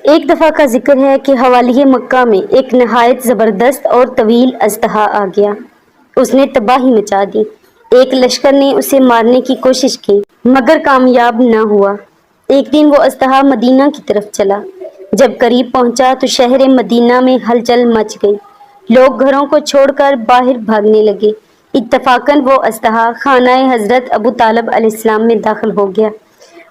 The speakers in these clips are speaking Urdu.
ایک دفعہ کا ذکر ہے کہ حوالی مکہ میں ایک نہایت زبردست اور طویل اژدہا آ گیا۔ اس نے تباہی مچا دی۔ ایک لشکر نے اسے مارنے کی کوشش کی مگر کامیاب نہ ہوا۔ ایک دن وہ اژدہا مدینہ کی طرف چلا۔ جب قریب پہنچا تو شہر مدینہ میں ہلچل مچ گئی۔ لوگ گھروں کو چھوڑ کر باہر بھاگنے لگے۔ اتفاقاً وہ اژدہا خانہ حضرت ابو طالب علیہ السلام میں داخل ہو گیا۔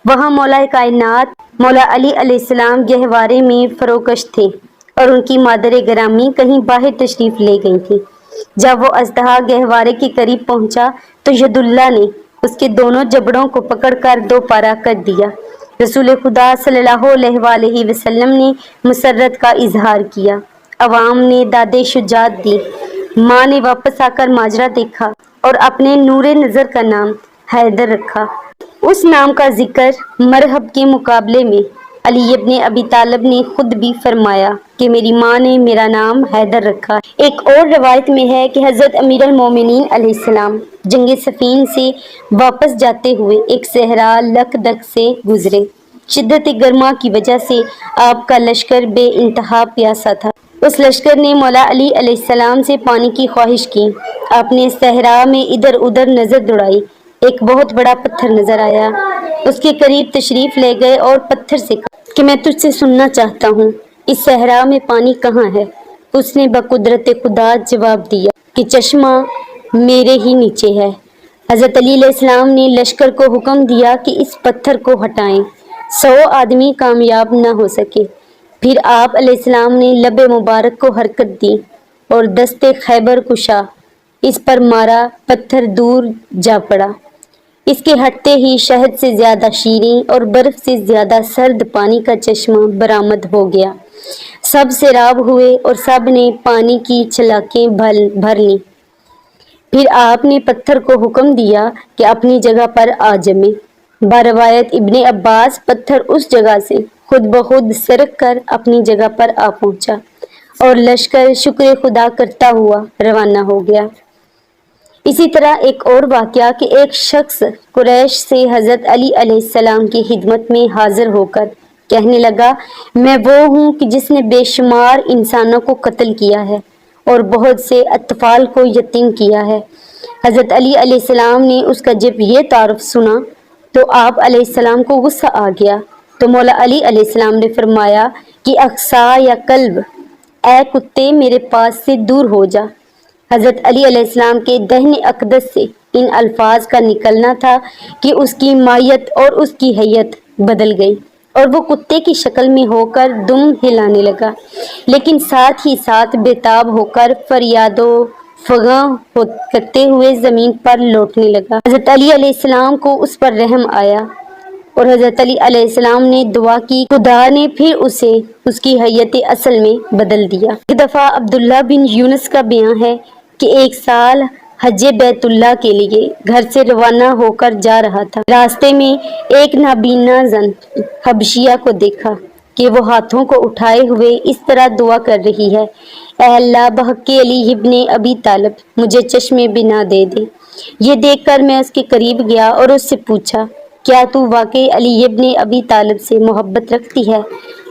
وہاں مولا کائنات مولا علی علیہ السلام گہوارے میں فروکش تھے اور ان کی مادر گرامی کہیں باہر تشریف لے گئی تھی۔ جب وہ اژدہا گہوارے کے قریب پہنچا تو ید اللہ نے اس کے دونوں جبڑوں کو پکڑ کر دو پارا کر دیا۔ رسول خدا صلی اللہ علیہ وآلہ وسلم نے مسرت کا اظہار کیا۔ عوام نے داد شجاعت دی۔ ماں نے واپس آ کر ماجرا دیکھا اور اپنے نور نظر کا نام حیدر رکھا۔ اس نام کا ذکر مرحب کے مقابلے میں علی ابن ابی طالب نے خود بھی فرمایا کہ میری ماں نے میرا نام حیدر رکھا۔ ایک اور روایت میں ہے کہ حضرت امیر المومنین علیہ السلام جنگ صفین سے واپس جاتے ہوئے ایک صحرا لکدک سے گزرے۔ شدت گرما کی وجہ سے آپ کا لشکر بے انتہا پیاسا تھا۔ اس لشکر نے مولا علی علیہ السلام سے پانی کی خواہش کی۔ آپ نے صحرا میں ادھر ادھر نظر دوڑائی۔ ایک بہت بڑا پتھر نظر آیا۔ اس کے قریب تشریف لے گئے اور پتھر سے کہا کہ میں تجھ سے سننا چاہتا ہوں، اس صحرا میں پانی کہاں ہے؟ اس نے بقدرت خدا جواب دیا کہ چشمہ میرے ہی نیچے ہے۔ حضرت علی علیہ السلام نے لشکر کو حکم دیا کہ اس پتھر کو ہٹائیں۔ 100 آدمی کامیاب نہ ہو سکے۔ پھر آپ علیہ السلام نے لب مبارک کو حرکت دی اور دست خیبر کشا اس پر مارا، پتھر دور جا پڑا۔ اس کے ہٹتے ہی شہد سے زیادہ شیریں اور برف سے زیادہ سرد پانی کا چشمہ برآمد ہو گیا۔ سب سیراب ہوئے اور سب نے پانی کی چھلاکیں بھر لیں۔ پھر آپ نے پتھر کو حکم دیا کہ اپنی جگہ پر آ جمے۔ بروایت ابن عباس پتھر اس جگہ سے خود بخود سرک کر اپنی جگہ پر آ پہنچا اور لشکر شکر خدا کرتا ہوا روانہ ہو گیا۔ اسی طرح ایک اور واقعہ کہ ایک شخص قریش سے حضرت علی علیہ السلام کی خدمت میں حاضر ہو کر کہنے لگا، میں وہ ہوں کہ جس نے بے شمار انسانوں کو قتل کیا ہے اور بہت سے اطفال کو یتیم کیا ہے۔ حضرت علی علیہ السلام نے اس کا جب یہ تعارف سنا تو آپ علیہ السلام کو غصہ آ گیا تو مولا علی علیہ السلام نے فرمایا کہ اقصا یا کلب، اے کتے میرے پاس سے دور ہو جا۔ حضرت علی علیہ السلام کے دہنے اقدس سے ان الفاظ کا نکلنا تھا کہ اس کی مائیت اور اس کی حیت بدل گئی اور وہ کتے کی شکل میں ہو کر دم ہلانے لگا، لیکن ساتھ ہی ساتھ بےتاب ہو کر فریاد و فغاں کرتے ہوئے زمین پر لوٹنے لگا۔ حضرت علی علیہ السلام کو اس پر رحم آیا اور حضرت علی علیہ السلام نے دعا کی، خدا نے پھر اسے اس کی حیت اصل میں بدل دیا۔ ایک دفعہ عبداللہ بن یونس کا بیان ہے کہ ایک سال حج بیت اللہ کے لیے گھر سے روانہ ہو کر جا رہا تھا۔ راستے میں ایک نابینا زن حبشیہ کو دیکھا کہ وہ ہاتھوں کو اٹھائے ہوئے اس طرح دعا کر رہی ہے، اے اللہ بحق علی ابن ابی طالب مجھے چشم بنا دے دے۔ یہ دیکھ کر میں اس کے قریب گیا اور اس سے پوچھا، کیا تو واقعی علی ابن ابی طالب سے محبت رکھتی ہے؟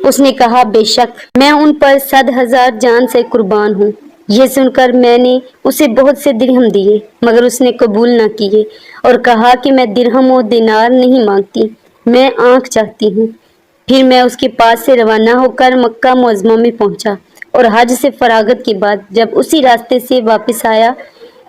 اس نے کہا، بے شک، میں ان پر 100,000 جان سے قربان ہوں۔ یہ سن کر میں نے اسے بہت سے درہم دیے مگر اس نے قبول نہ کیے اور کہا کہ میں درہم و دینار نہیں مانگتی، میں آنکھ چاہتی ہوں۔ پھر میں اس کے پاس سے روانہ ہو کر مکہ معظمہ میں پہنچا اور حج سے فراغت کے بعد جب اسی راستے سے واپس آیا،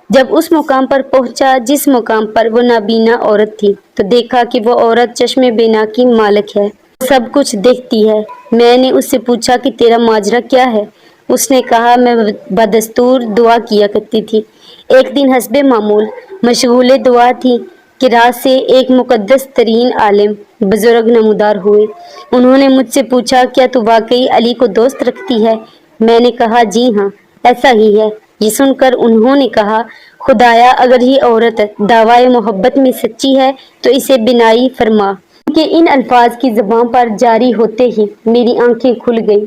جب اس مقام پر پہنچا جس مقام پر وہ نابینا عورت تھی تو دیکھا کہ وہ عورت چشم بینا کی مالک ہے، سب کچھ دیکھتی ہے۔ میں نے اس سے پوچھا کہ تیرا ماجرا کیا ہے؟ اس نے کہا، میں بدستور دعا کیا کرتی تھی۔ ایک دن حسب معمول مشغول دعا تھی کہ رات سے ایک مقدس ترین عالم بزرگ نمودار ہوئے۔ انہوں نے مجھ سے پوچھا، کیا تو واقعی علی کو دوست رکھتی ہے؟ میں نے کہا، جی ہاں، ایسا ہی ہے۔ یہ سن کر انہوں نے کہا، خدایا اگر یہ عورت دعوی محبت میں سچی ہے تو اسے بینائی فرما۔ کہ ان الفاظ کی زبان پر جاری ہوتے ہی میری آنکھیں کھل گئی،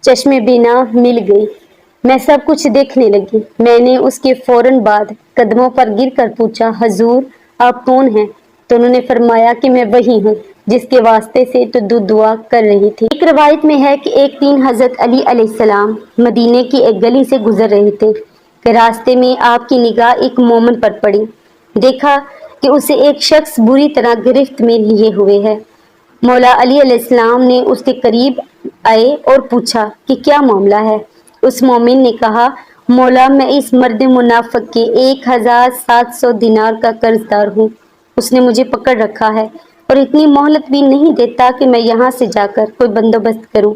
چشم بینا مل گئی، میں سب کچھ دیکھنے لگی۔ میں نے اس کے فوراً بعد قدموں پر گر کر پوچھا، حضور آپ کون ہیں؟ تو انہوں نے فرمایا کہ میں وہی ہوں جس کے واسطے سے تو دعا کر رہی تھی۔ ایک روایت میں ہے کہ ایک دن حضرت علی علیہ السلام مدینے کی ایک گلی سے گزر رہے تھے کہ راستے میں آپ کی نگاہ ایک مومن پر پڑی۔ دیکھا کہ اسے ایک شخص بری طرح گرفت میں لیے ہوئے ہے۔ مولا علی علیہ السلام نے اس کے قریب آئے اور پوچھا کہ کیا معاملہ ہے؟ اس مومن نے کہا، مولا میں اس مرد منافق کے 1700 دینار کا قرض دار ہوں۔ اس نے مجھے پکڑ رکھا ہے اور اتنی مہلت بھی نہیں دیتا کہ میں یہاں سے جا کر کوئی بندوبست کروں۔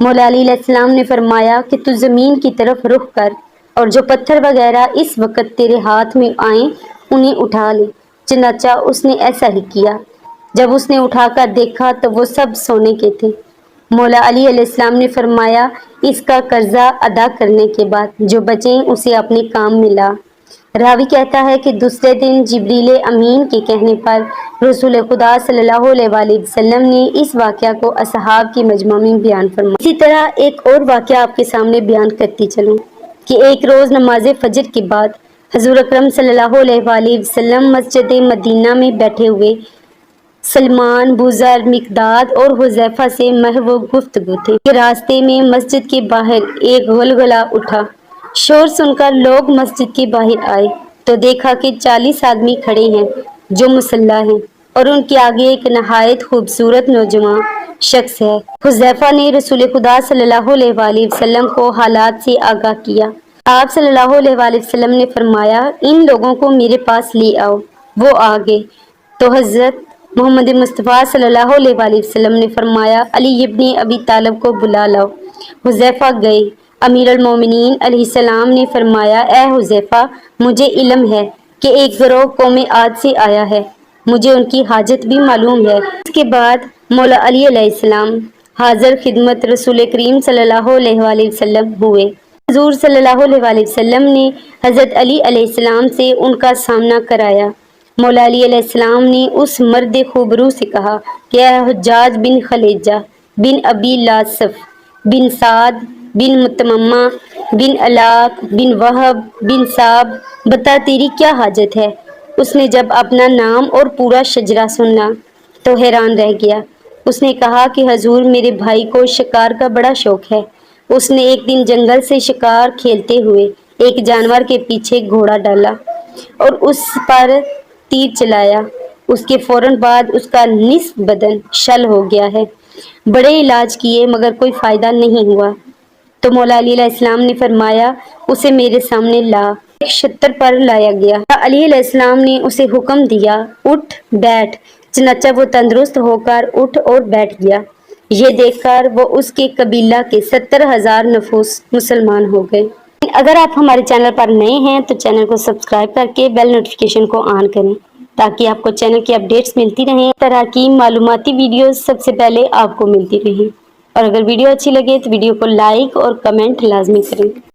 مولا علی علیہ السلام نے فرمایا کہ تو زمین کی طرف رخ کر اور جو پتھر وغیرہ اس وقت تیرے ہاتھ میں آئیں انہیں اٹھا لے۔ چنانچہ اس نے ایسا ہی کیا۔ جب اس نے اٹھا کر دیکھا تو وہ سب سونے کے تھے۔ مولا علی علیہ السلام نے فرمایا، اس کا قرضہ ادا کرنے کے بعد جو بچیں اسے اپنے کام میں لا۔ راوی کہتا ہے کہ دوسرے دن جبریل امین کے کہنے پر رسول خدا صلی اللہ علیہ وآلہ وسلم نے اس واقعہ کو اصحاب کی مجمع میں بیان فرمایا۔ اسی طرح ایک اور واقعہ آپ کے سامنے بیان کرتی چلوں کہ ایک روز نماز فجر کے بعد حضور اکرم صلی اللہ علیہ وآلہ وسلم مسجد مدینہ میں بیٹھے ہوئے سلمان، بوذر، مقداد اور حذیفہ سے محو گفتگو تھے کہ راستے میں مسجد کے باہر ایک غلغلہ اٹھا۔ شور سن کر لوگ مسجد کے باہر آئے تو دیکھا کہ 40 آدمی کھڑے ہیں جو مسلح ہیں اور ان کے آگے ایک نہایت خوبصورت نوجوان شخص ہے۔ حذیفہ نے رسول خدا صلی اللہ علیہ وآلہ وسلم کو حالات سے آگاہ کیا۔ آپ صلی اللہ علیہ وآلہ وسلم نے فرمایا، ان لوگوں کو میرے پاس لے آؤ۔ وہ آگے تو حضرت محمد مصطفیٰ صلی اللہ علیہ وآلہ وسلم نے فرمایا، علی ابن ابی طالب کو بلا لاؤ۔ حذیفہ گئے۔ امیر المومنین علیہ السلام نے فرمایا، اے حذیفہ، مجھے علم ہے کہ ایک گروہ قوم عاد سے آیا ہے، مجھے ان کی حاجت بھی معلوم ہے۔ اس کے بعد مولا علی علیہ السلام حاضر خدمت رسول کریم صلی اللہ علیہ وآلہ وسلم ہوئے۔ حضور صلی اللہ علیہ وآلہ وسلم نے حضرت علی علیہ السلام سے ان کا سامنا کرایا۔ مولا علی علیہ السلام نے اس مرد خوبرو سے کہا کہ اے حجاج بن خلیجہ بن ابی لاصف بن سعد بن متممہ بن علاق بن وہب بن صاب، بتا تیری کیا حاجت ہے؟ اس نے جب اپنا نام اور پورا شجرہ سنا تو حیران رہ گیا۔ اس نے کہا کہ حضور، میرے بھائی کو شکار کا بڑا شوق ہے۔ اس نے ایک دن جنگل سے شکار کھیلتے ہوئے ایک جانور کے پیچھے گھوڑا ڈالا اور اس پر تیر چلایا۔ اس کے فوراً بعد اس کا نصف بدن شل ہو گیا ہے۔ بڑے علاج کیے مگر کوئی فائدہ نہیں ہوا۔ تو مولا علی علیہ السلام نے فرمایا، اسے میرے سامنے لا۔ ایک شتر پر لایا گیا۔ علی علیہ السلام نے اسے حکم دیا، اٹھ بیٹھ۔ چنانچہ وہ تندرست ہو کر اٹھ اور بیٹھ گیا۔ یہ دیکھ کر وہ اس کے قبیلہ کے 70,000 نفوس مسلمان ہو گئے۔ اگر آپ ہمارے چینل پر نئے ہیں تو چینل کو سبسکرائب کر کے بیل نوٹیفیکیشن کو آن کریں تاکہ آپ کو چینل کی اپڈیٹس ملتی رہیں۔ اس طرح کی معلوماتی ویڈیوز سب سے پہلے آپ کو ملتی رہیں۔ اور اگر ویڈیو اچھی لگے تو ویڈیو کو لائک اور کمنٹ لازمی کریں۔